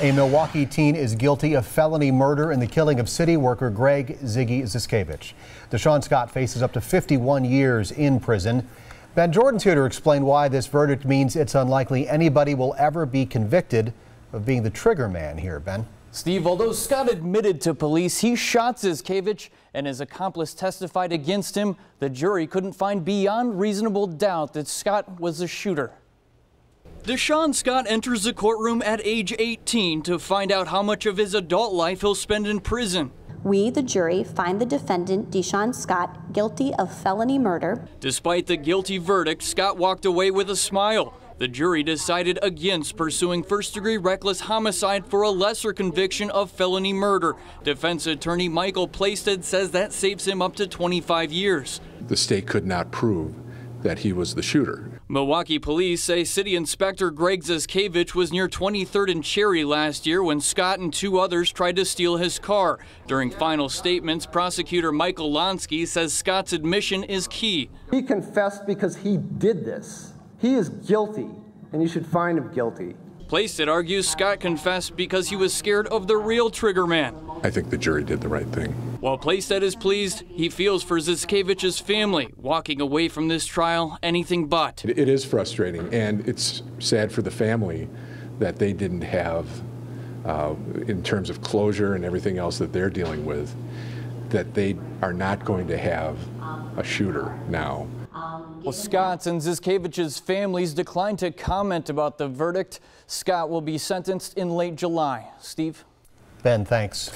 A Milwaukee teen is guilty of felony murder in the killing of city worker Ziggy Zyszkiewicz. Deshaun Scott faces up to 51 years in prison. Ben Jordan's here to explain why this verdict means it's unlikely anybody will ever be convicted of being the trigger man here. Ben? Steve, although Scott admitted to police he shot Zyszkiewicz and his accomplice testified against him, the jury couldn't find beyond reasonable doubt that Scott was the shooter. Deshaun Scott enters the courtroom at age 18 to find out how much of his adult life he'll spend in prison. We, the jury, find the defendant, Deshaun Scott, guilty of felony murder. Despite the guilty verdict, Scott walked away with a smile. The jury decided against pursuing first-degree reckless homicide for a lesser conviction of felony murder. Defense attorney Michael Plaisted says that saves him up to 25 years. The state could not prove that he was the shooter. Milwaukee police say City Inspector Greg Zyszkiewicz was near 23rd and Cherry last year when Scott and two others tried to steal his car. During final statements, prosecutor Michael Lonsky says Scott's admission is key. He confessed because he did this. He is guilty, and you should find him guilty. Plaisted argues Scott confessed because he was scared of the real trigger man. I think the jury did the right thing. While Plaisted is pleased, he feels for Zyszkiewicz's family. Walking away from this trial, anything but. It is frustrating, and it's sad for the family that they didn't have, in terms of closure and everything else that they're dealing with, that they are not going to have a shooter now. Well, Scott's and Zyszkiewicz's families declined to comment about the verdict. Scott will be sentenced in late July. Steve? Ben, thanks.